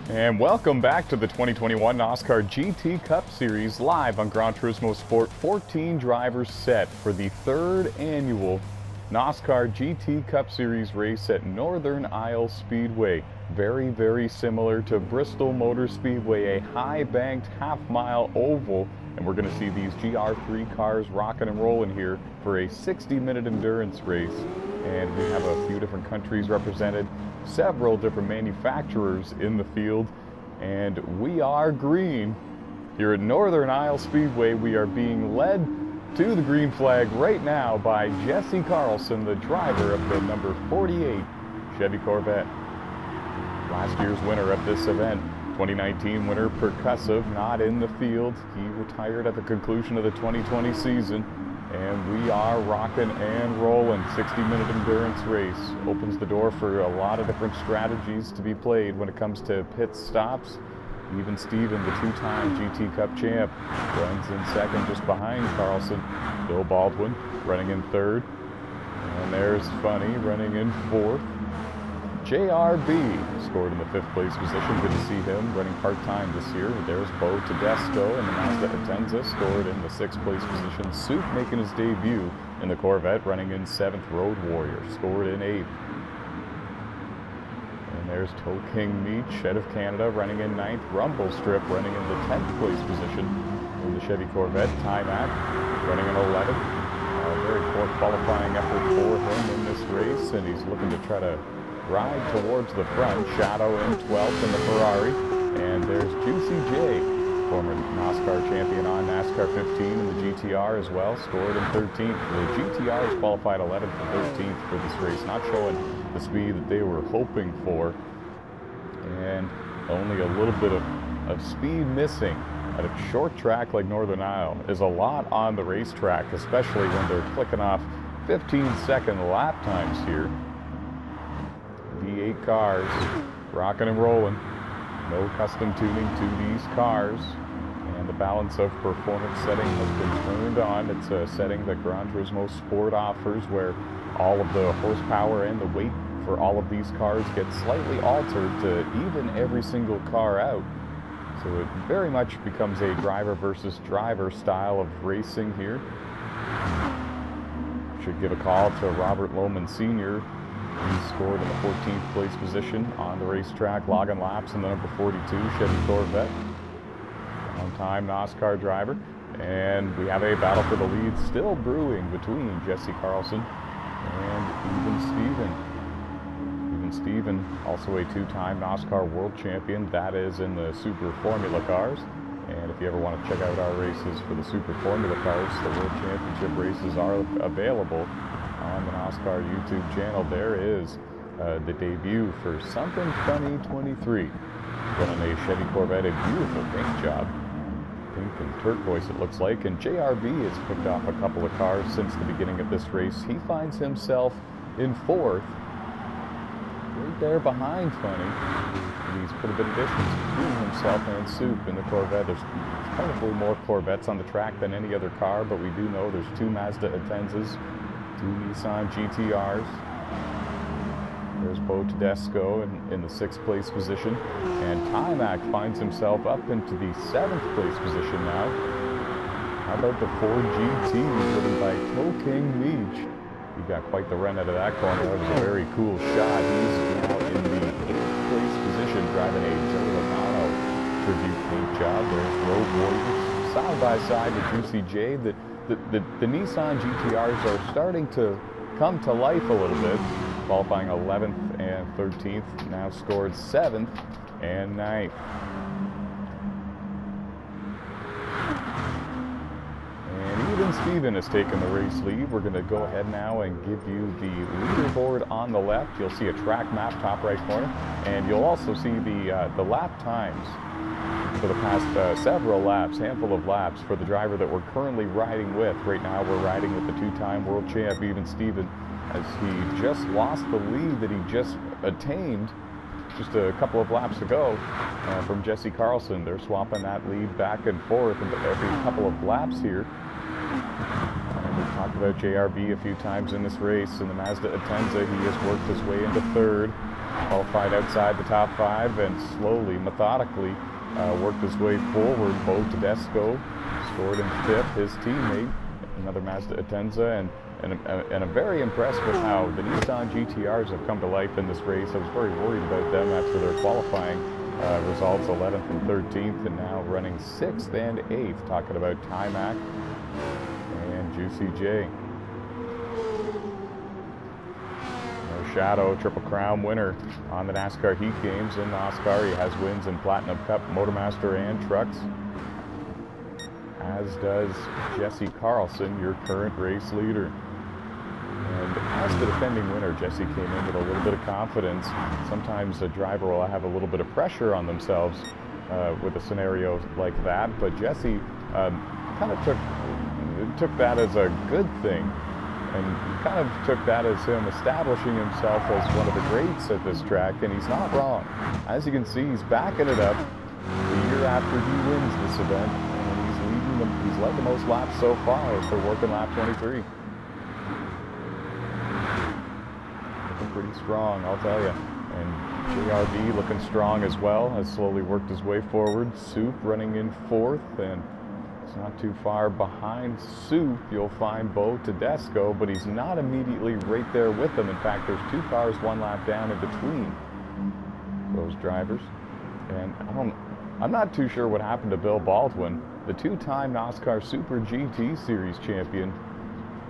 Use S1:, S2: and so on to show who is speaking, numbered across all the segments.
S1: And welcome back to the 2021 NOSSCAR GT Cup Series live on Gran Turismo Sport. 14 drivers set for the third annual NOSSCAR GT Cup Series race at Northern-Isle Speedway. Very, very similar to Bristol Motor Speedway, a high-banked half-mile oval. And we're going to see these GR3 cars rocking and rolling here for a 60-minute endurance race. And we have a few different countries represented, several different manufacturers in the field, and we are green. Here at Northern-Isle Speedway, we are being led to the green flag right now by Jesse Carlson, the driver of the number 48 Chevy Corvette. Last year's winner of this event, 2019 winner Percussive, not in the field. He retired at the conclusion of the 2020 season. And we are rocking and rolling. 60-minute endurance race opens the door for a lot of different strategies to be played when it comes to pit stops. Even Steven, the two-time GT Cup champ, runs in second just behind Carlson. Bill Baldwin running in third. And there's Funny running in fourth. JRB scored in the fifth place position. Good to see him running part-time this year. There's Bo Tedesco in the Mazda Atenza, scored in the sixth place position. Soup making his debut in the Corvette, running in seventh. Road Warrior scored in eighth. And there's Toe King Meach out of Canada running in ninth. Rumble Strip running in the 10th place position in the Chevy Corvette. Timac running in 11th. Very poor qualifying effort for him in this race, and he's looking to try to ride towards the front. Shadow in 12th in the Ferrari. And there's Juicy J, former NOSSCAR champion on NASCAR 15 in the GTR as well, scored in 13th. The GTR is qualified 11th and 13th for this race, not showing the speed that they were hoping for. And only a little bit of speed missing at a short track like Northern-Isle is a lot on the racetrack, especially when they're clicking off 15-second lap times here. V8 cars, rocking and rolling. No custom tuning to these cars. And the balance of performance setting has been turned on. It's a setting that Gran Turismo Sport offers, where all of the horsepower and the weight for all of these cars get slightly altered to even every single car out. So it very much becomes a driver versus driver style of racing here. Should give a call to Robert Lohman Sr. He scored in the 14th place position on the racetrack, logging laps in the number 42 Chevy Corvette. Long-time NOSSCAR driver. And we have a battle for the lead still brewing between Jesse Carlson and Even Steven. Even Steven, also a two-time NOSSCAR world champion. That is in the Super Formula cars. And if you ever want to check out our races for the Super Formula cars, the World Championship races are available on the NOSSCAR YouTube channel. There is the debut for Something Funny 23, running a Chevy Corvette, a beautiful paint job, pink and turquoise it looks like. And JRB has picked off a couple of cars since the beginning of this race. He finds himself in fourth, right there behind Funny. And he's put a bit of distance between himself and Soup in the Corvette. There's probably more Corvettes on the track than any other car, but we do know there's two Mazda Atenzas, two Nissan GTRs. There's Bo Tedesco in the sixth place position. And Timac finds himself up into the seventh place position now. How about the Ford GT driven by Toe King Meach? He got quite the run out of that corner. That was a very cool shot. He's now in the eighth place position, driving a Joe Logano tribute paint job. There's Road Warriors side by side with Juicy J. The Nissan GTRs are starting to come to life a little bit, qualifying 11th and 13th, now scored 7th and 9th. And Even Steven has taken the race lead. We're going to go ahead now and give you the leaderboard on the left. You'll see a track map top right corner, and you'll also see the lap times for the past several laps, handful of laps for the driver that we're currently riding with. Right now we're riding with the two-time world champ, Even Steven, as he just lost the lead that he just attained just a couple of laps ago from Jesse Carlson. They're swapping that lead back and forth every couple of laps here. And we're Talked about JRB a few times in this race. In the Mazda Atenza, he has worked his way into third, qualified outside the top 5, and slowly, methodically, worked his way forward. Bo Tedesco scored in 5th, his teammate, another Mazda Atenza, and I'm very impressed with how the Nissan GTRs have come to life in this race. I was very worried about them after their qualifying results, 11th and 13th, and now running 6th and 8th. Talking about Timac and Juicy J. Shadow, Triple Crown winner on the NASCAR Heat Games in NOSSCAR. He has wins in Platinum Cup, Motormaster, and Trucks. As does Jesse Carlson, your current race leader. And as the defending winner, Jesse came in with a little bit of confidence. Sometimes a driver will have a little bit of pressure on themselves with a scenario like that, but Jesse kind of took that as a good thing, and kind of took that as him establishing himself as one of the greats at this track, and he's not wrong. As you can see, he's backing it up the year after he wins this event, and he's leading them. He's led the most laps so far for working lap 23. Looking pretty strong, I'll tell you. And JRB looking strong as well, has slowly worked his way forward. Soup running in 4th, and it's not too far behind Soup. You'll find Bo Tedesco, but he's not immediately right there with them. In fact, there's 2 cars 1 lap down in between those drivers. And I'm not too sure what happened to Bill Baldwin, the 2-time NOSSCAR Super GT Series champion.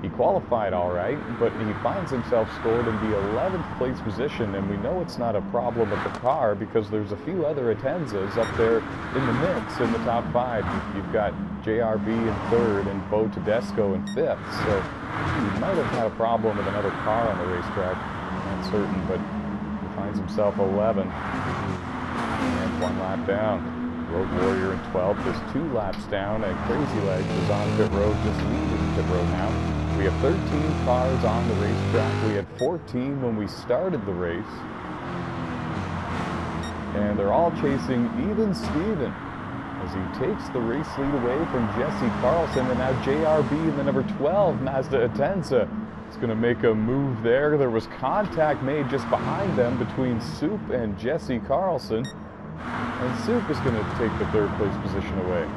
S1: He qualified all right, but he finds himself scored in the 11th place position, and we know it's not a problem with the car because there's a few other Atenzas up there in the mix in the top 5. You've got JRB in 3rd and Bo Tedesco in 5th, so he might have had a problem with another car on the racetrack, not certain, but he finds himself 11 and 1 lap down. Road Warrior in 12th is 2 laps down, and Crazy Legs is on pit road, just leaving pit road now. We have 13 cars on the racetrack. We had 14 when we started the race. And they're all chasing even Steven as he takes the race lead away from Jesse Carlson, and now JRB in the number 12 Mazda Atenza is going to make a move there. There was contact made just behind them between Soup and Jesse Carlson, and Soup is going to take the 3rd place position away.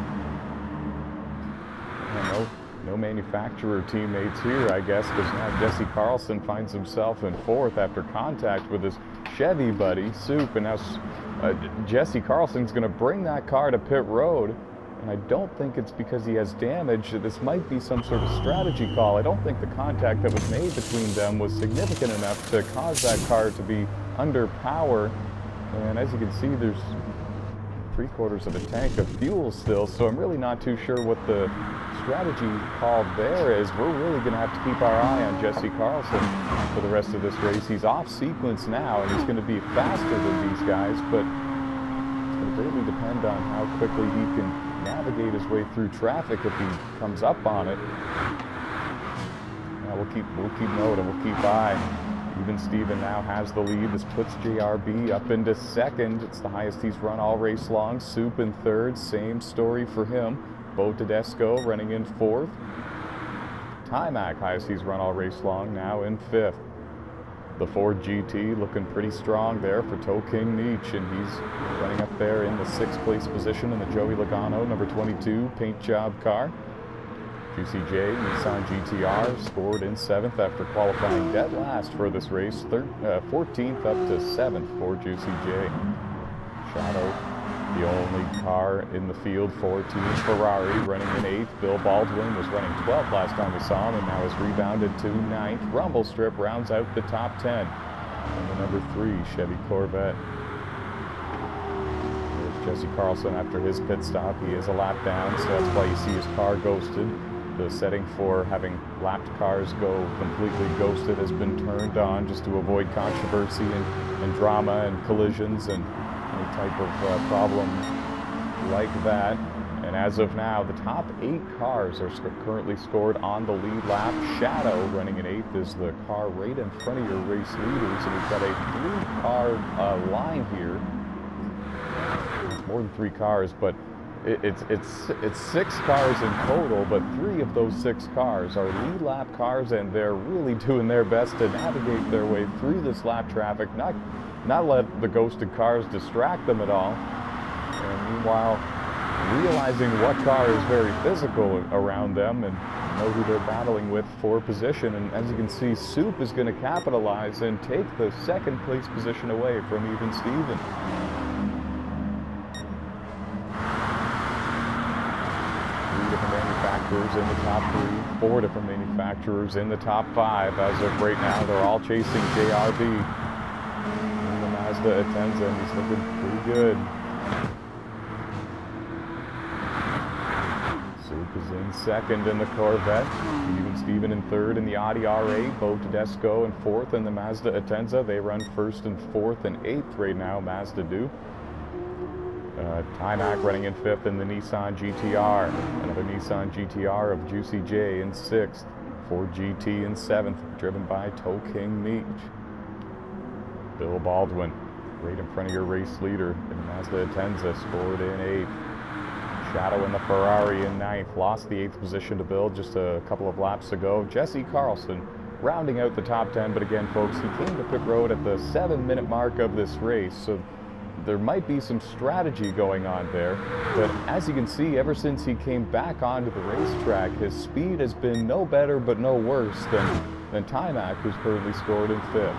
S1: No manufacturer teammates here, I guess, because now Jesse Carlson finds himself in 4th after contact with his Chevy buddy, Soup, and now Jesse Carlson's going to bring that car to pit road, and I don't think it's because he has damage. This might be some sort of strategy call. I don't think the contact that was made between them was significant enough to cause that car to be under power, and as you can see, there's 3/4 of a tank of fuel still, so I'm really not too sure what the strategy call there is. We're really going to have to keep our eye on Jesse Carlson for the rest of this race. He's off sequence now, and he's going to be faster than these guys, but it's going to greatly depend on how quickly he can navigate his way through traffic if he comes up on it. Now we'll keep note and we'll keep eye. Even Steven now has the lead. This puts JRB up into 2nd. It's the highest he's run all race long. Soup in 3rd. Same story for him. Bo Tedesco running in 4th. Timac, highest he's run all race long, now in 5th. The Ford GT looking pretty strong there for Toe King Nietzsche, and he's running up there in the 6th place position in the Joey Logano number 22 paint job car. Juicy J, Nissan GTR, scored in 7th after qualifying dead last for this race. 14th up to 7th for Juicy J. Shadow, the only car in the field for Team Ferrari, running in 8th. Bill Baldwin was running 12th last time we saw him, and now has rebounded to 9th. Rumble Strip rounds out the top 10. And the number 3 Chevy Corvette. There's Jesse Carlson after his pit stop. He is a lap down, so that's why you see his car ghosted. The setting for having lapped cars go completely ghosted has been turned on just to avoid controversy and drama and collisions and any type of problem like that. And as of now, the top 8 cars are currently scored on the lead lap. Shadow running in 8th is the car right in front of your race leaders, and we've got a 3-car line here. It's more than 3 cars, but It's 6 cars in total, but 3 of those 6 cars are lead lap cars, and they're really doing their best to navigate their way through this lap traffic, not let the ghosted cars distract them at all. And meanwhile, realizing what car is very physical around them and know who they're battling with for position. And as you can see, Soup is going to capitalize and take the second place position away from even Steven. 3 different manufacturers in the top 3, 4 different manufacturers in the top 5. As of right now, they're all chasing JRB. And the Mazda Atenza, and he's looking pretty good. Is in second in the Corvette, even Steven in third in the Audi R8, Bo Tedesco in fourth in the Mazda Atenza. They run first and fourth and eighth right now, Mazda do. Timac running in fifth in the Nissan GTR, another Nissan GTR of Juicy J in sixth, Ford GT in seventh, driven by Toe King Meach. Bill Baldwin, right in front of your race leader in the Mazda Atenza, scored in eighth. Shadow in the Ferrari in ninth, lost the 8th position to Bill just a couple of laps ago. Jesse Carlson rounding out the top 10, but again, folks, he came to pit road at the 7-minute mark of this race, so there might be some strategy going on there. But as you can see, ever since he came back onto the racetrack, his speed has been no better but no worse than Timac, who's currently scored in 5th.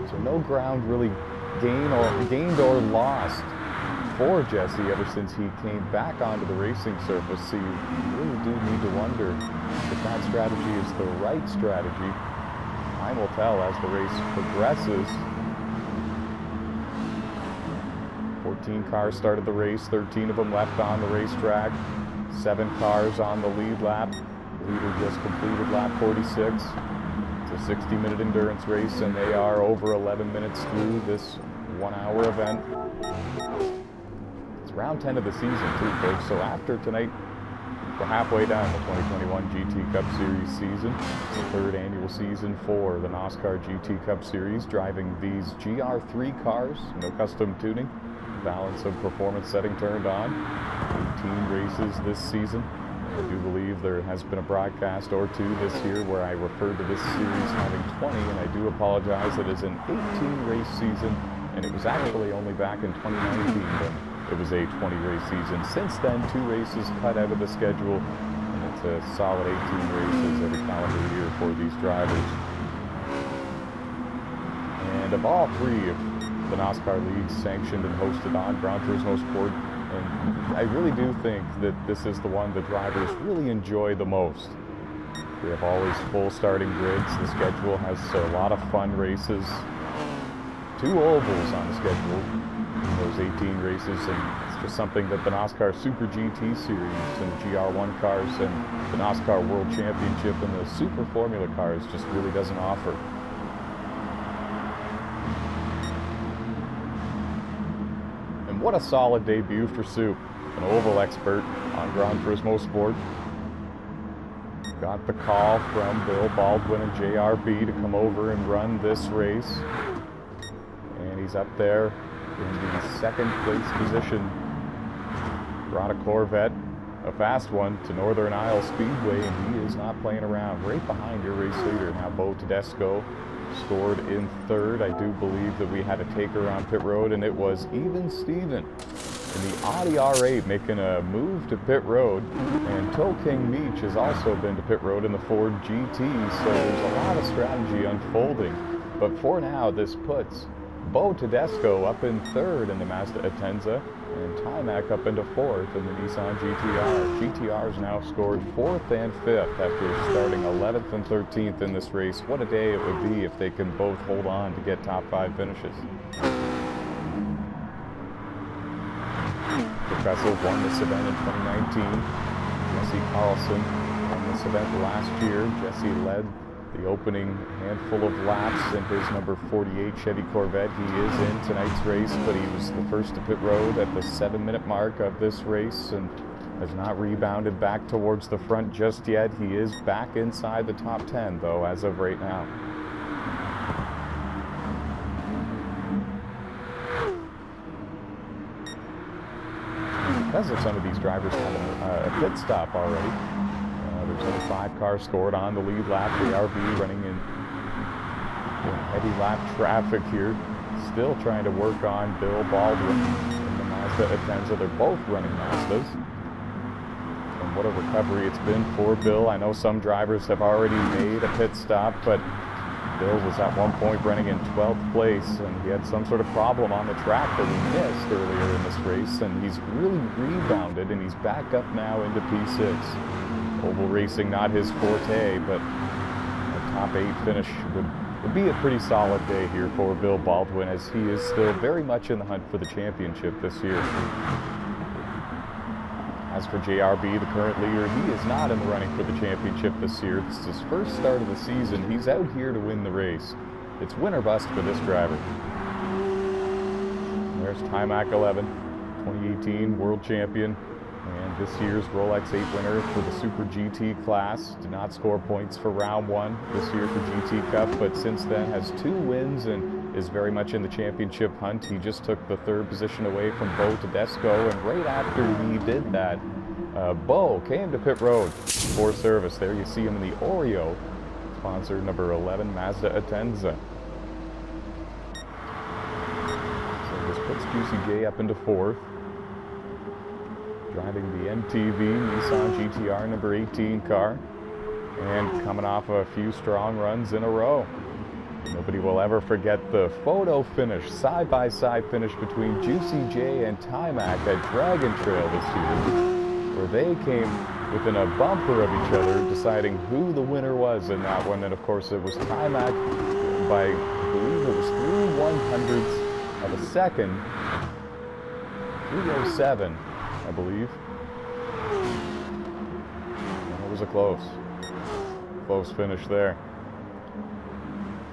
S1: So no ground really gained or lost for Jesse ever since he came back onto the racing surface. So you really do need to wonder if that strategy is the right strategy. Time will tell as the race progresses. 14 cars started the race, 13 of them left on the racetrack, 7 cars on the lead lap. Leader just completed lap 46. It's a 60-minute endurance race, and they are over 11 minutes through this 1-hour event. Round 10 of the season too, folks. So after tonight, we're halfway down the 2021 GT Cup Series season. It's the 3rd annual season for the NOSSCAR GT Cup Series, driving these GR3 cars, no custom tuning, balance of performance setting turned on. 18 races this season. I do believe there has been a broadcast or two this year where I referred to this series having 20, and I do apologize. It is an 18-race season, and it was actually only back in 2019 when it was a 20-race season. Since then, 2 races cut out of the schedule, and it's a solid 18 races every calendar year for these drivers. And of all 3 of the NOSSCAR leagues sanctioned and hosted on Gran Turismo Sport, and I really do think that this is the one the drivers really enjoy the most. We have always full starting grids. The schedule has a lot of fun races. 2 ovals on the schedule in those 18 races, and it's just something that the NOSSCAR Super GT Series and the GR1 cars and the NOSSCAR World Championship and the Super Formula cars just really doesn't offer. And what a solid debut for Soup, an oval expert on Gran Turismo Sport. Got the call from Bill Baldwin and JRB to come over and run this race. And he's up there in the 2nd place position. Brought a Corvette, a fast one, to Northern-Isle Speedway, and he is not playing around. Right behind your race leader. Now Bo Tedesco scored in 3rd. I do believe that we had a taker on pit road, and it was even Steven in the Audi R8 making a move to pit road. And Toe King Meach has also been to pit road in the Ford GT, so there's a lot of strategy unfolding. But for now, this puts Bo Tedesco up in 3rd in the Mazda Atenza, and Timac up into 4th in the Nissan GTR. GTR's now scored 4th and 5th after starting 11th and 13th in this race. What a day it would be if they can both hold on to get top 5 finishes. Professor won this event in 2019. Jesse Carlson won this event last year. Jesse led the opening handful of laps in his number 48 Chevy Corvette. He is in tonight's race, but he was the first to pit road at the 7-minute mark of this race and has not rebounded back towards the front just yet. He is back inside the top 10, though, as of right now. because of some of these drivers having a pit stop already. There's only 5 cars scored on the lead lap. JRB running in heavy lap traffic here. Still trying to work on Bill Baldwin in the Mazda Atenza. They're both running Mazdas. And what a recovery it's been for Bill. I know some drivers have already made a pit stop, but Bill was at one point running in 12th place, and he had some sort of problem on the track that we missed earlier in this race, and he's really rebounded, and he's back up now into P6. Oval racing, not his forte, but a top 8 finish would be a pretty solid day here for Bill Baldwin, as he is still very much in the hunt for the championship this year. As for JRB, the current leader, he is not in the running for the championship this year. This is his first start of the season. He's out here to win the race. It's win or bust for this driver. There's Timac 11, 2018 world champion, and this year's Rolex 8 winner for the Super GT class. Did not score points for round 1 this year for GT Cup, but since then has 2 wins and is very much in the championship hunt. He just took the 3rd position away from Bo Tedesco, and right after he did that, Bo came to pit road for service. There you see him in the Oreo, sponsor number 11 Mazda Atenza. So this puts Juicy J up into 4th. Driving the MTV Nissan GTR number 18 car, and coming off a few strong runs in a row. Nobody will ever forget the photo finish, side-by-side finish between Juicy J and Timac at Dragon Trail this year, where they came within a bumper of each other, deciding who the winner was in that one. And of course it was Timac by, I believe it was 3/100ths of a second, 3:07, I believe. And it was a close finish there.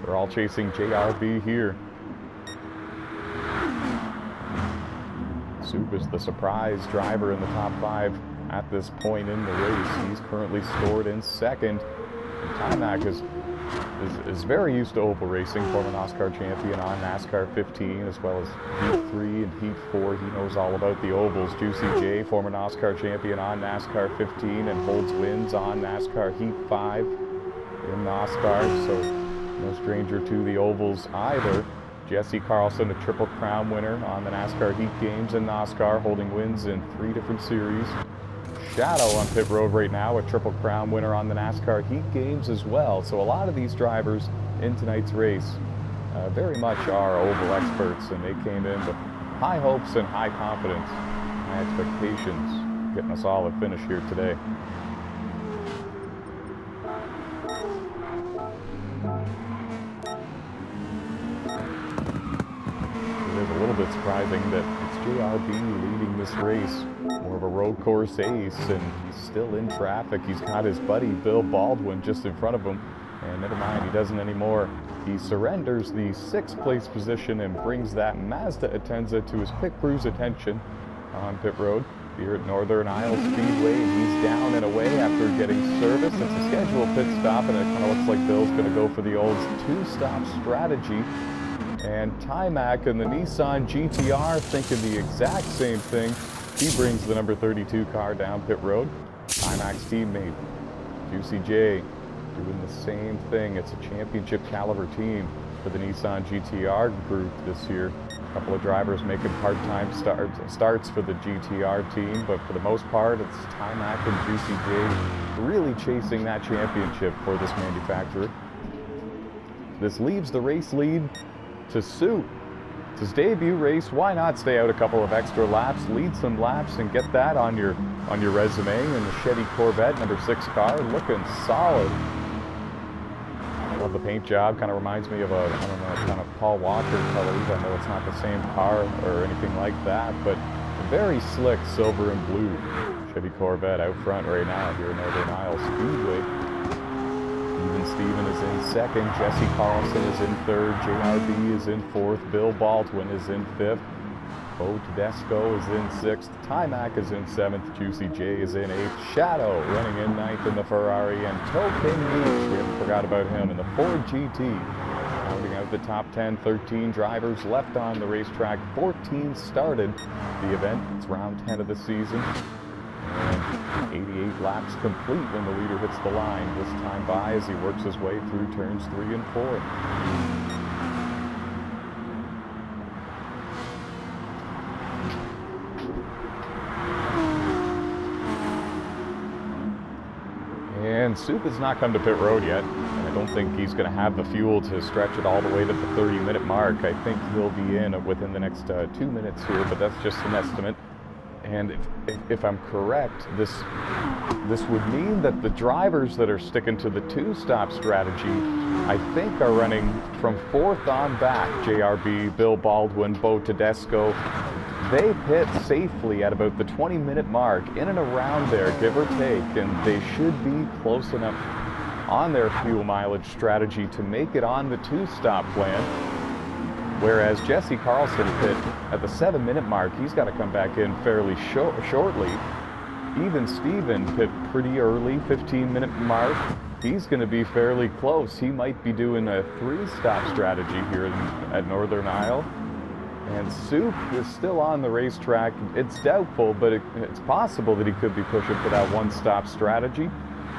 S1: They're all chasing JRB here. Soup is the surprise driver in the top 5 at this point in the race. He's currently scored in 2nd. And Timac is very used to oval racing, former NOSSCAR champion on NASCAR 15, as well as Heat 3 and Heat 4. He knows all about the ovals. Juicy J, former NOSSCAR champion on NASCAR 15, and holds wins on NASCAR Heat 5 in NOSSCAR, so no stranger to the ovals either. Jesse Carlson, a Triple Crown winner on the NASCAR Heat Games and NOSSCAR, holding wins in 3 different series. Shadow on pit road right now, a Triple Crown winner on the NASCAR Heat Games as well. So a lot of these drivers in tonight's race very much are oval experts, and they came in with high hopes and high confidence, high expectations, getting a solid finish here today. A little bit surprising that it's JRB leading this race, more of a road course ace, and he's still in traffic. He's got his buddy Bill Baldwin just in front of him, and never mind, he doesn't anymore. He surrenders the 6th place position and brings that Mazda Atenza to his pit crew's attention on pit road here at Northern-Isle Speedway, and he's down and away after getting service. It's a scheduled pit stop, and it kind of looks like Bill's going to go for the old 2-stop strategy. And Timac and the Nissan GTR thinking the exact same thing. He brings the number 32 car down pit road. Timac's teammate, Juicy J, doing the same thing. It's a championship caliber team for the Nissan GTR group this year. A couple of drivers making part-time starts for the GTR team, but for the most part, it's Timac and Juicy J really chasing that championship for this manufacturer. This leaves the race lead to Soup. It's his debut race. Why not stay out a couple of extra laps, lead some laps, and get that on your resume? And the Chevy Corvette number 6 car looking solid. I love the paint job. Kind of reminds me of I don't know, kind of Paul Walker colors. I know it's not the same car or anything like that, but very slick silver and blue Chevy Corvette out front right now here in Northern-Isle Speedway. Steven is in 2nd, Jesse Carlson is in 3rd, JRB is in 4th, Bill Baldwin is in 5th, Bo Tedesco is in 6th, Timac is in 7th, Juicy J is in 8th, Shadow running in 9th in the Ferrari, and Token Beach, we haven't forgot about him, in the Ford GT Rounding out the top 10, 13 drivers left on the racetrack. 14 started the event. It's round 10 of the season. And 88 laps complete when the leader hits the line. This time by as he works his way through turns 3 and 4. And Soup has not come to pit road yet, and I don't think he's going to have the fuel to stretch it all the way to the 30-minute mark. I think he'll be in within the next 2 minutes here, but that's just an estimate. And if I'm correct, this would mean that the drivers that are sticking to the two-stop strategy, I think, are running from 4th on back. JRB, Bill Baldwin, Bo Tedesco. They pit safely at about the 20-minute mark, in and around there, give or take, and they should be close enough on their fuel mileage strategy to make it on the two-stop plan. Whereas Jesse Carlson pit at the 7-minute mark, he's got to come back in fairly shortly. Even Steven pit pretty early, 15-minute mark. He's going to be fairly close. He might be doing a 3-stop strategy here at Northern-Isle. And Soup is still on the racetrack. It's doubtful, but it's possible that he could be pushing for that 1-stop strategy.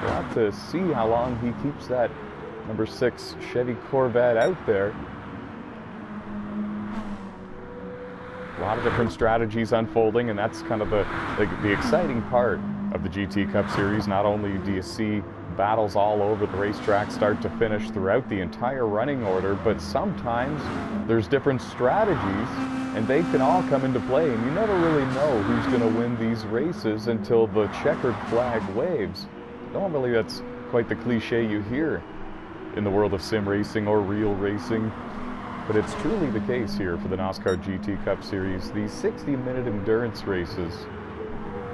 S1: We'll have to see how long he keeps that number 6 Chevy Corvette out there. A lot of different strategies unfolding, and that's kind of the exciting part of the GT Cup Series. Not only do you see battles all over the racetrack start to finish throughout the entire running order, but sometimes there's different strategies and they can all come into play, and you never really know who's going to win these races until the checkered flag waves. Normally that's quite the cliche you hear in the world of sim racing or real racing, but it's truly the case here for the NOSSCAR GT Cup Series. These 60-minute endurance races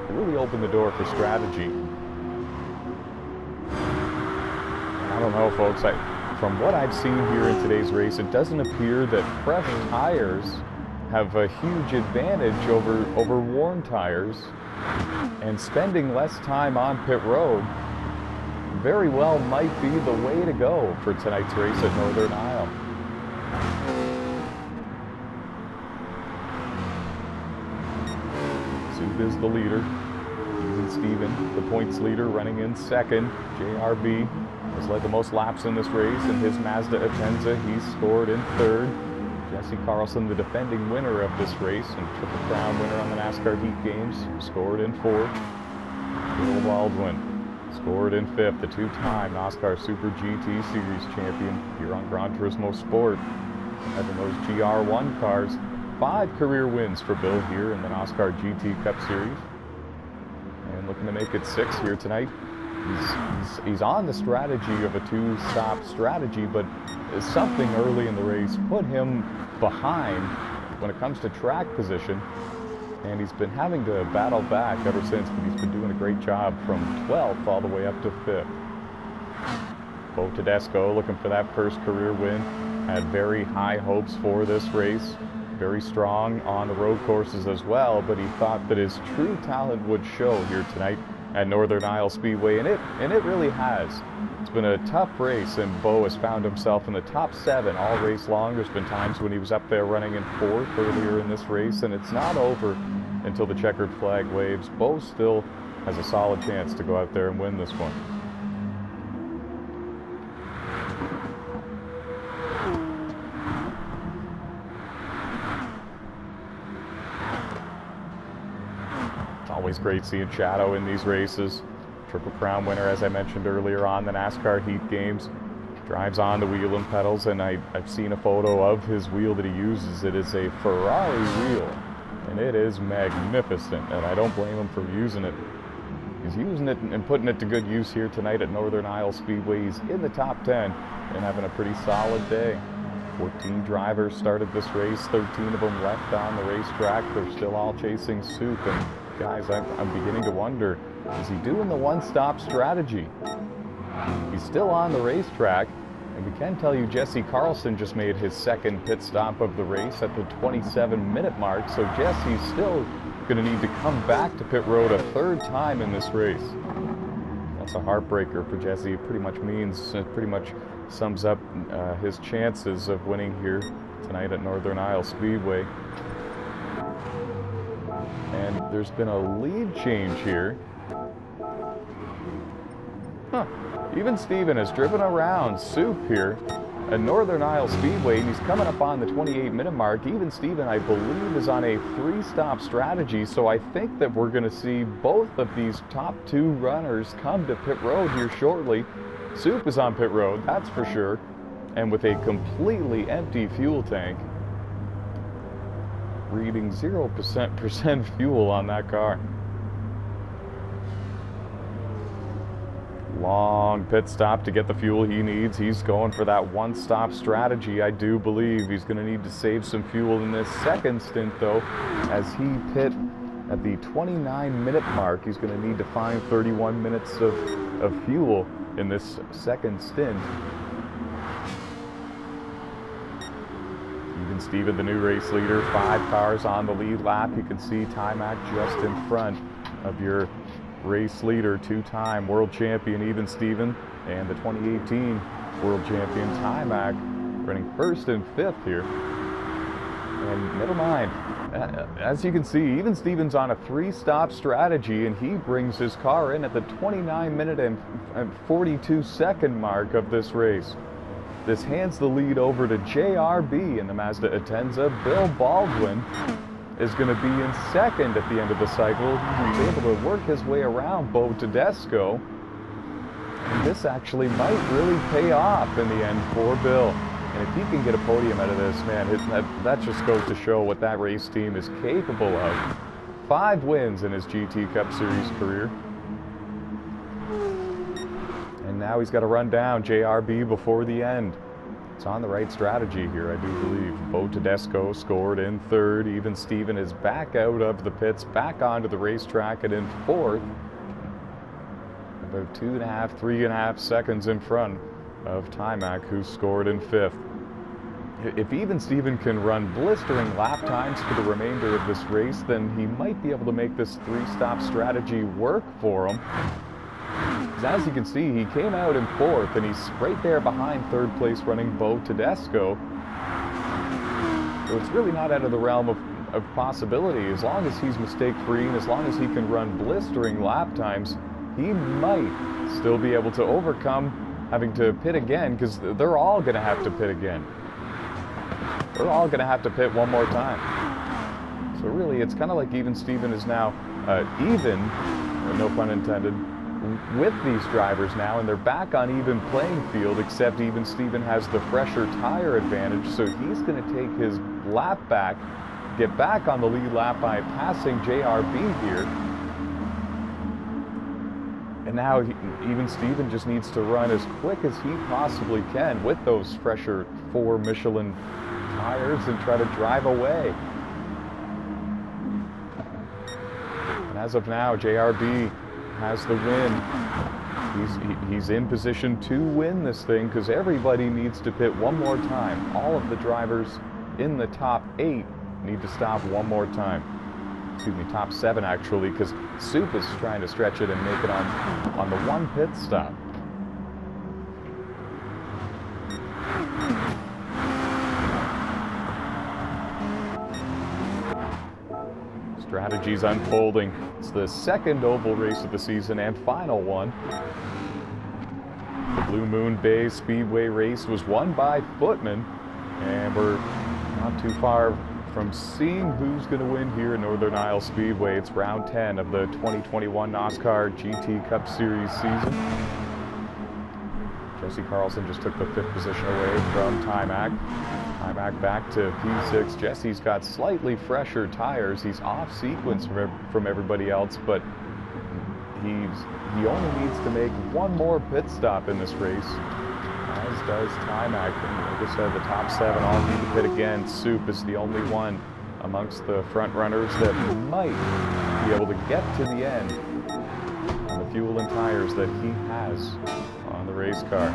S1: really open the door for strategy. I don't know, folks. From what I've seen here in today's race, it doesn't appear that fresh tires have a huge advantage over worn tires, and spending less time on pit road very well might be the way to go for tonight's race at Northern-Isle. Soup is the leader. Steven, the points leader, running in second. JRB has led the most laps in this race in his Mazda Atenza. He's scored in third. Jesse Carlson, the defending winner of this race and Triple Crown winner on the NASCAR Heat Games, scored in fourth. Bill Baldwin scored in fifth, the two-time NOSSCAR Super GT Series champion here on Gran Turismo Sport. Having those GR1 cars, 5 career wins for Bill here in the NOSSCAR GT Cup Series. And looking to make it 6 here tonight. He's on the strategy of a 2-stop strategy, but something early in the race put him behind when it comes to track position, and he's been having to battle back ever since, but he's been doing a great job from 12th all the way up to 5th. Bo Tedesco looking for that first career win, had very high hopes for this race. Very strong on the road courses as well, but he thought that his true talent would show here tonight at Northern-Isle Speedway, and it really has. It's been a tough race, and Bo has found himself in the top 7 all race long. There's been times when he was up there running in 4th earlier in this race, and it's not over until the checkered flag waves. Bo still has a solid chance to go out there and win this one. Always great seeing Shadow in these races. Triple Crown winner, as I mentioned earlier, on the NASCAR Heat Games. Drives on the wheel and pedals, and I've seen a photo of his wheel that he uses. It is a Ferrari wheel, and it is magnificent, and I don't blame him for using it. He's using it and putting it to good use here tonight at Northern-Isle Speedway. He's in the top 10 and having a pretty solid day. 14 drivers started this race, 13 of them left on the racetrack. They're still all chasing Soup, and guys, I'm beginning to wonder, is he doing the 1-stop strategy? He's still on the racetrack, and we can tell you Jesse Carlson just made his 2nd pit stop of the race at the 27-minute mark, so Jesse's still going to need to come back to pit road a 3rd time in this race. That's a heartbreaker for Jesse. It pretty much means pretty much sums up his chances of winning here tonight at Northern-Isle Speedway. And there's been a lead change here. Even Steven has driven around Soup here at Northern-Isle Speedway, and he's coming up on the 28-minute mark. Even Steven, I believe, is on a 3-stop strategy, so I think that we're going to see both of these top 2 runners come to pit road here shortly. Soup is on pit road, that's for sure, and with a completely empty fuel tank. Reading 0% fuel on that car. Long pit stop to get the fuel he needs. He's going for that 1-stop strategy, I do believe. He's going to need to save some fuel in this second stint, though, as he pit at the 29-minute mark. He's going to need to find 31 minutes of fuel in this second stint. Even Steven, the new race leader, 5 cars on the lead lap. You can see Timac just in front of your race leader, 2-time world champion Even Steven, and the 2018 world champion Timac running 1st and 5th here. And never mind, as you can see, Even Steven's on a 3-stop strategy, and he brings his car in at the 29-minute and 42-second mark of this race. This hands the lead over to JRB in the Mazda Atenza. Bill Baldwin is going to be in second at the end of the cycle. He's able to work his way around Bo Tedesco. And this actually might really pay off in the end for Bill. And if he can get a podium out of this, man, that just goes to show what that race team is capable of. 5 wins in his GT Cup Series career. And now he's got to run down JRB before the end. It's on the right strategy here, I do believe. Bo Tedesco scored in 3rd. Even Steven is back out of the pits, back onto the racetrack and in 4th. About 2.5, 3.5 seconds in front of Timac, who scored in 5th. If Even Steven can run blistering lap times for the remainder of this race, then he might be able to make this 3-stop strategy work for him. As you can see, he came out in 4th, and he's right there behind 3rd place running Bo Tedesco. So it's really not out of the realm of possibility. As long as he's mistake-free and as long as he can run blistering lap times, he might still be able to overcome having to pit again, because they're all going to have to pit again. They're all going to have to pit one more time. So really, it's kind of like Even Steven is now even, no pun intended, with these drivers now, and they're back on even playing field, except Even Steven has the fresher tire advantage, so he's going to take his lap back, get back on the lead lap by passing JRB here. And now Even Steven just needs to run as quick as he possibly can with those fresher 4 Michelin tires and try to drive away. And as of now, JRB has the win. He's in position to win this thing, because everybody needs to pit one more time. All of the drivers in the top 8 need to stop one more time. Excuse me, top 7 actually, because Soup is trying to stretch it and make it on the 1 pit stop. Strategies unfolding. It's the 2nd oval race of the season and final one. The Blue Moon Bay Speedway race was won by Footman, and we're not too far from seeing who's going to win here at Northern-Isle Speedway. It's round 10 of the 2021 NOSSCAR GT Cup Series season. Jesse Carlson just took the 5th position away from Timac. Timac back to P6. Jesse's got slightly fresher tires. He's off sequence from everybody else, but he only needs to make one more pit stop in this race, as does Timac. And like I said, the top 7 all need to pit again. Soup is the only one amongst the front runners that might be able to get to the end on the fuel and tires that he has on the race car.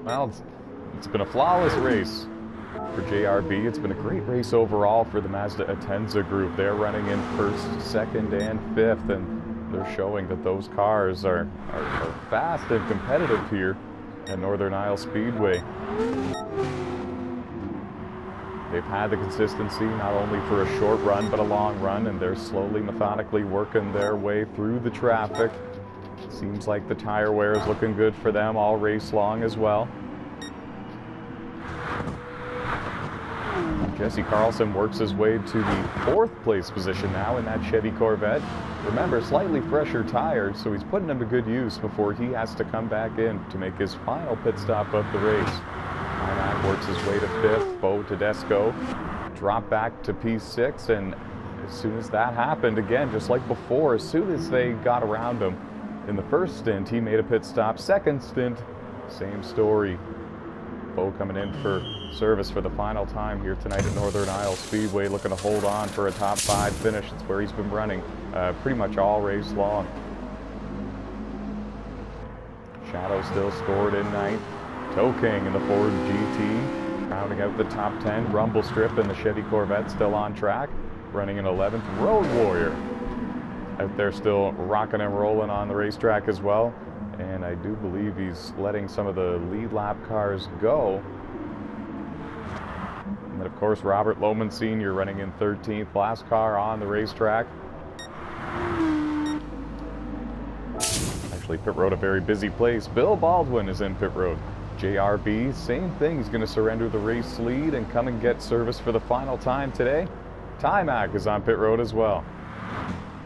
S1: Well, it's been a flawless race. for JRB. It's been a great race overall for the Mazda Atenza group. They're running in first, second, and fifth, and they're showing that those cars are fast and competitive here at Northern-Isle Speedway. They've had the consistency not only for a short run but a long run, and they're slowly, methodically working their way through the traffic. Seems like the tire wear is looking good for them all race long as well. Jesse Carlson works his way to the fourth place position now in that Chevy Corvette. Remember, slightly fresher tires, so he's putting them to good use before he has to come back in to make his final pit stop of the race. Hynak works his way to fifth. Bo Tedesco dropped back to P6, and as soon as that happened, again, just like before, as soon as they got around him in the first stint, he made a pit stop. Second stint, same story. Bo coming in for service for the final time here tonight at Northern-Isle Speedway, looking to hold on for a top 5 finish. It's where he's been running pretty much all race long. Shadow still scored in ninth. Toe King in the Ford GT, rounding out the top 10. Rumble Strip in the Chevy Corvette still on track, running in 11th. Road Warrior out there still rocking and rolling on the racetrack as well. And I do believe he's letting some of the lead lap cars go. And then, of course, Robert Lohman Sr. running in 13th, last car on the racetrack. Actually, pit road a very busy place. Bill Baldwin is in pit road. JRB, same thing. He's going to surrender the race lead and come and get service for the final time today. Timac is on pit road as well.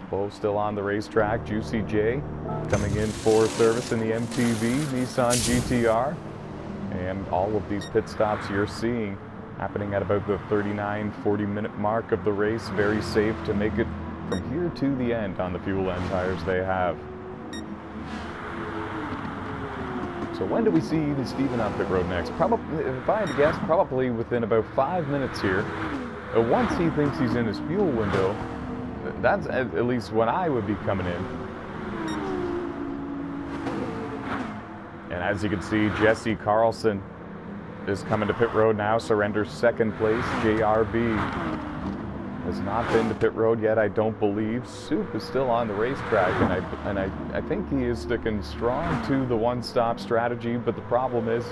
S1: Both still on the racetrack. Juicy J coming in for service in the MTV Nissan GTR. And all of these pit stops you're seeing happening at about the 39-40 minute mark of the race. Very safe to make it from here to the end on the fuel end tires they have. So when do we see even Steven on pit road next? Probably, if I had to guess, probably within about 5 minutes here. Once he thinks he's in his fuel window, that's at least when I would be coming in. And as you can see, Jesse Carlson is coming to pit road now, surrenders second place. JRB has not been to pit road yet, I don't believe. Soup is still on the racetrack, and I think he is sticking strong to the one-stop strategy, but the problem is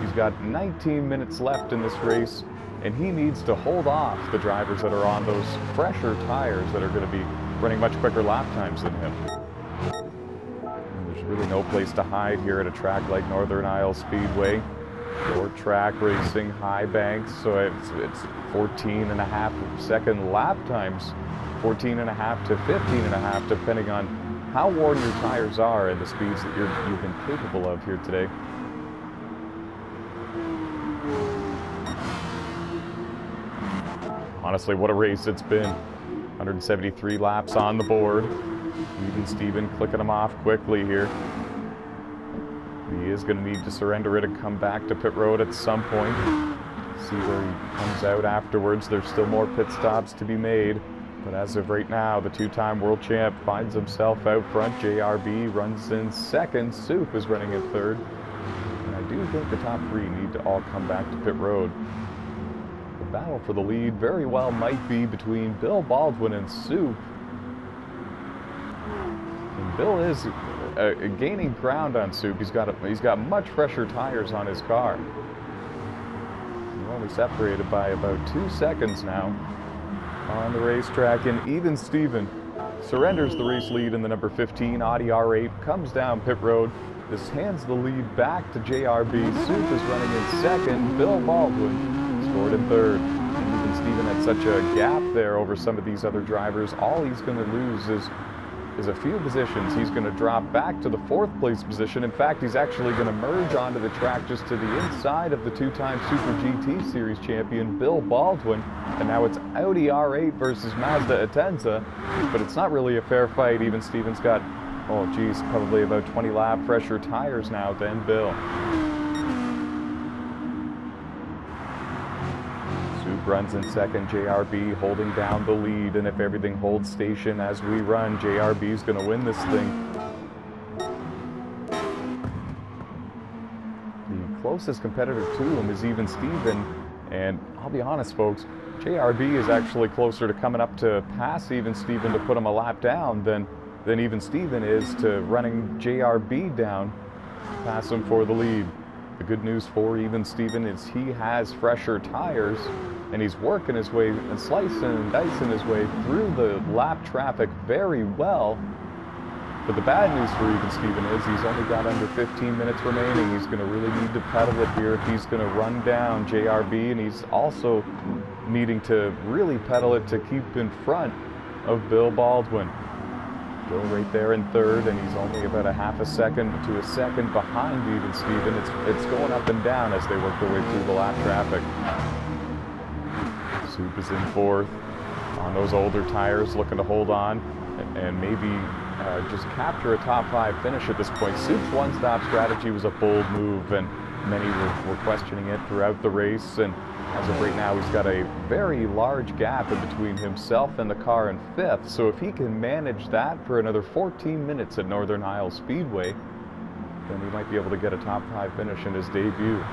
S1: he's got 19 minutes left in this race, and he needs to hold off the drivers that are on those fresher tires that are going to be running much quicker lap times than him. And there's really no place to hide here at a track like Northern-Isle Speedway. Short track racing, high banks, so it's 14.5-second lap times, 14.5 to 15.5, depending on how worn your tires are and the speeds that you've been capable of here today. Honestly, what a race it's been. 173 laps on the board. Even Steven clicking them off quickly here. He is going to need to surrender it and come back to pit road at some point. See where he comes out afterwards. There's still more pit stops to be made. But as of right now, the two-time world champ finds himself out front. JRB runs in second. Soup is running in third. And I do think the top 3 need to all come back to pit road. The battle for the lead very well might be between Bill Baldwin and Soup. And Bill is gaining ground on Soup. He's got much fresher tires on his car. They're only separated by about 2 seconds now on the racetrack, and even Steven surrenders the race lead in the number 15 Audi R8, comes down pit road. This hands the lead back to JRB. Soup is running in second. Bill Baldwin scored in third. And even Steven had such a gap there over some of these other drivers. All he's going to lose is a few positions. He's going to drop back to the 4th place position. In fact, he's actually going to merge onto the track just to the inside of the 2-time Super GT Series champion, Bill Baldwin. And now it's Audi R8 versus Mazda Atenza. But it's not really a fair fight. Even Steven's got, oh geez, probably about 20 lap fresher tires now than Bill. Runs in second, JRB holding down the lead, and if everything holds station as we run, JRB is going to win this thing. The closest competitor to him is even Steven, And I'll be honest, folks, JRB is actually closer to coming up to pass Even Steven to put him a lap down than Even Steven is to running JRB down, pass him for the lead. The good news for Even Steven is he has fresher tires, and he's working his way and slicing and dicing his way through the lap traffic very well. But the bad news for Even Steven is he's only got under 15 minutes remaining. He's going to really need to pedal it here if he's going to run down JRB, and he's also needing to really pedal it to keep in front of Bill Baldwin. Bill right there in third, and he's only about a half a second to a second behind Even Steven. It's going up and down as they work their way through the lap traffic. Soup is in fourth on those older tires, looking to hold on and maybe just capture a top 5 finish at this point. Soup's one-stop strategy was a bold move, and many were questioning it throughout the race. And as of right now, he's got a very large gap in between himself and the car in 5th. So if he can manage that for another 14 minutes at Northern-Isle Speedway, then he might be able to get a top 5 finish in his debut.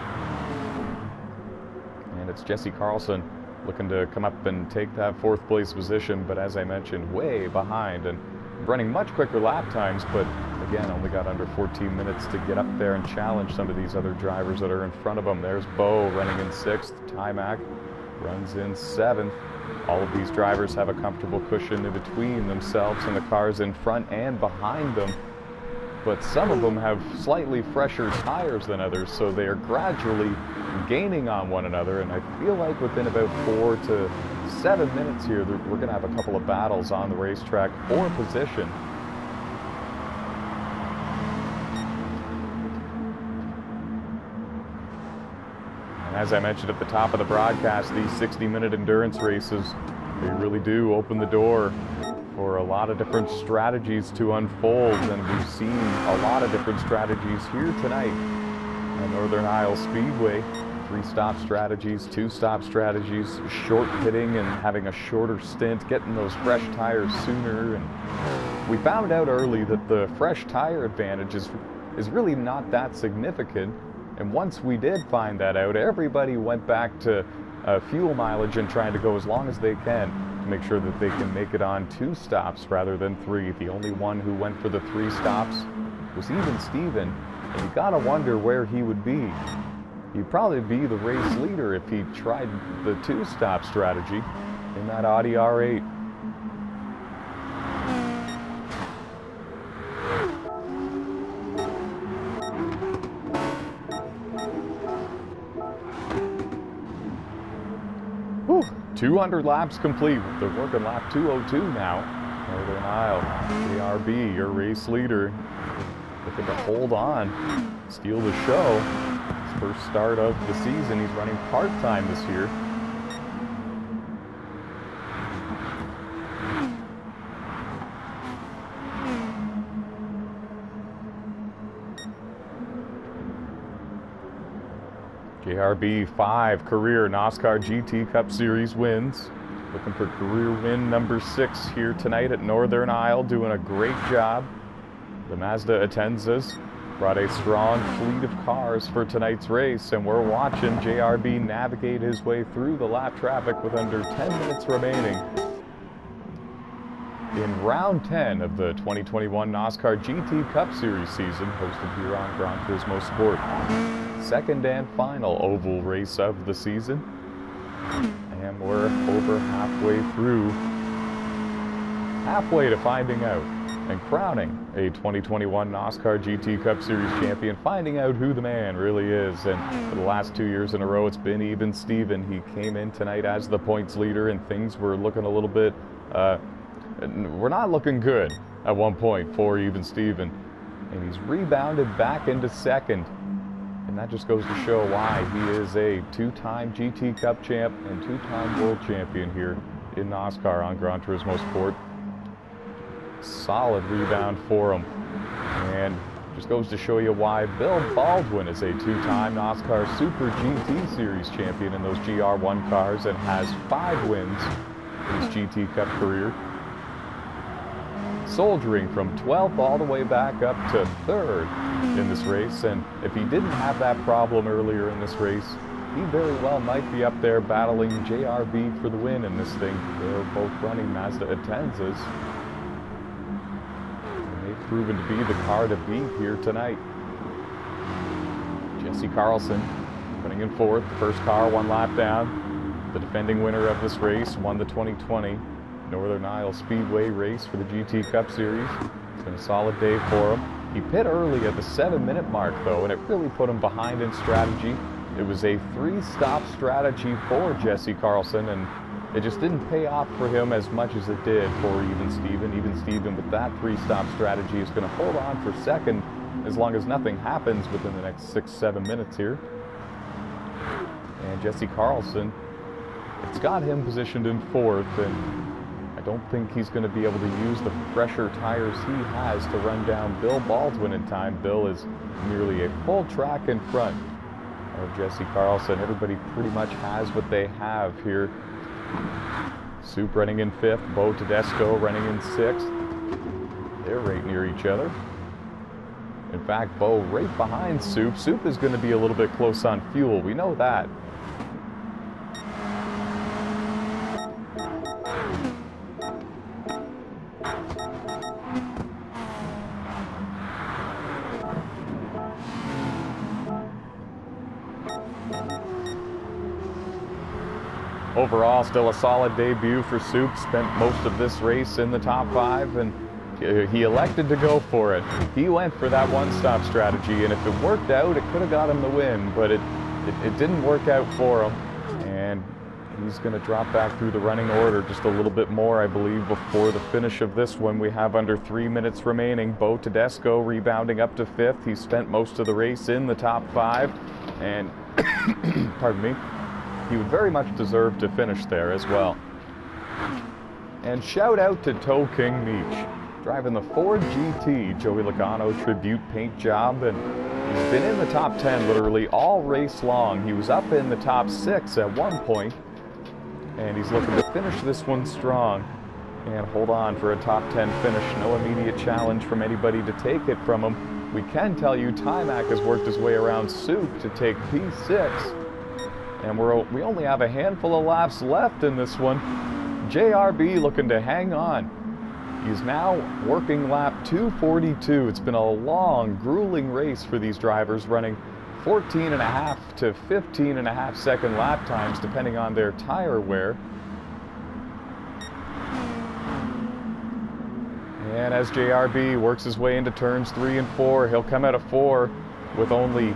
S1: And it's Jesse Carlson looking to come up and take that 4th place position, but as I mentioned, way behind and running much quicker lap times, but again, only got under 14 minutes to get up there and challenge some of these other drivers that are in front of him. There's Bo running in 6th. Timac runs in 7th. All of these drivers have a comfortable cushion in between themselves and the cars in front and behind them, but some of them have slightly fresher tires than others, so they are gradually gaining on one another, and I feel like within about 4 to 7 minutes here, we're going to have a couple of battles on the racetrack for position. And as I mentioned at the top of the broadcast, these 60-minute endurance races, they really do open the door for a lot of different strategies to unfold, and we've seen a lot of different strategies here tonight at Northern-Isle Speedway. 3-stop strategies, 2-stop strategies, short pitting and having a shorter stint, getting those fresh tires sooner. And we found out early that the fresh tire advantage is really not that significant. And once we did find that out, everybody went back to fuel mileage and trying to go as long as they can to make sure that they can make it on 2 stops rather than 3. The only one who went for the 3 stops was Even Steven, and you gotta wonder where he would be. He'd probably be the race leader if he tried the 2-stop strategy in that Audi R8. Whew, 200 laps complete. They're working lap 202 now. Northern-Isle, JRB, your race leader, looking to hold on, steal the show. First start of the season. He's running part-time this year. JRB 5 career NOSSCAR GT Cup Series wins. Looking for career win number 6 here tonight at Northern-Isle. Doing a great job. The Mazda Atenzas brought a strong fleet of cars for tonight's race, and we're watching JRB navigate his way through the lap traffic with under 10 minutes remaining. In round 10 of the 2021 NOSSCAR GT Cup Series season, hosted here on Gran Turismo Sport. Second and final oval race of the season. And we're over halfway to finding out and crowning a 2021 NOSSCAR GT Cup Series champion, finding out who the man really is. And for the last 2 years in a row, it's been Even Steven. He came in tonight as the points leader, and things were looking a little bit, we're not looking good at one point for Even Steven. And he's rebounded back into second. And that just goes to show why he is a 2-time GT Cup champ and 2-time world champion here in NOSSCAR on Gran Turismo Sport. Solid rebound for him, and just goes to show you why Bill Baldwin is a 2-time NOSSCAR Super GT Series champion in those GR1 cars and has 5 wins in his GT Cup career, soldiering from 12th all the way back up to 3rd in this race. And if he didn't have that problem earlier in this race, he very well might be up there battling JRB for the win in this thing. They're both running Mazda Atenzas. And they've proven to be the car to beat here tonight. Jesse Carlson running in fourth. The first car 1 lap down. The defending winner of this race won the 2020 Northern-Isle Speedway race for the GT Cup Series. It's been a solid day for him. He pit early at the 7-minute mark though, and it really put him behind in strategy. It was a 3-stop strategy for Jesse Carlson, and it just didn't pay off for him as much as it did for Even Steven. Even Steven with that 3-stop strategy is going to hold on for second as long as nothing happens within the next 6-7 minutes here. And Jesse Carlson, it's got him positioned in fourth, and I don't think he's going to be able to use the fresher tires he has to run down Bill Baldwin in time. Bill is nearly a full track in front of Jesse Carlson. Everybody pretty much has what they have here. Soup running in fifth, Bo Tedesco running in sixth. They're right near each other. In fact, Bo right behind Soup. Soup is going to be a little bit close on fuel. We know that. Overall, still a solid debut for Soup. Spent most of this race in the top 5, and he elected to go for it. He went for that 1-stop strategy, and if it worked out, it could have got him the win, but it didn't work out for him. And he's going to drop back through the running order just a little bit more, I believe, before the finish of this one. We have under 3 minutes remaining. Bo Tedesco rebounding up to 5th. He spent most of the race in the top 5, and pardon me, he would very much deserve to finish there as well. And shout out to Toe King Meach, driving the Ford GT Joey Logano tribute paint job, and he's been in the top 10 literally all race long. He was up in the top 6 at one point, and he's looking to finish this one strong and hold on for a top 10 finish. No immediate challenge from anybody to take it from him. We can tell you Timac has worked his way around Soup to take P6. And we only have a handful of laps left in this one. JRB looking to hang on. He's now working lap 242. It's been a long, grueling race for these drivers, running 14.5 to 15.5 second lap times, depending on their tire wear. And as JRB works his way into turns 3 and 4, he'll come out of 4 with only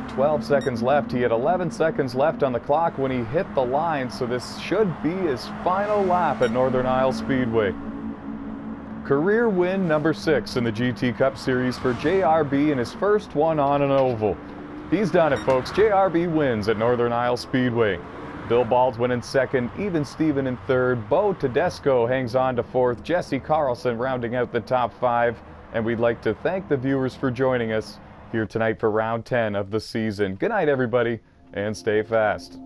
S1: 12 seconds left. He had 11 seconds left on the clock when he hit the line, so this should be his final lap at Northern-Isle Speedway. Career win number 6 in the GT Cup Series for JRB, and his first one on an oval. He's done it, folks. JRB wins at Northern-Isle Speedway. Bill Baldwin in second, Even Steven in third, Bo Tedesco hangs on to 4th, Jesse Carlson rounding out the top 5, and we'd like to thank the viewers for joining us here tonight for round 10 of the season. Good night, everybody, and stay fast.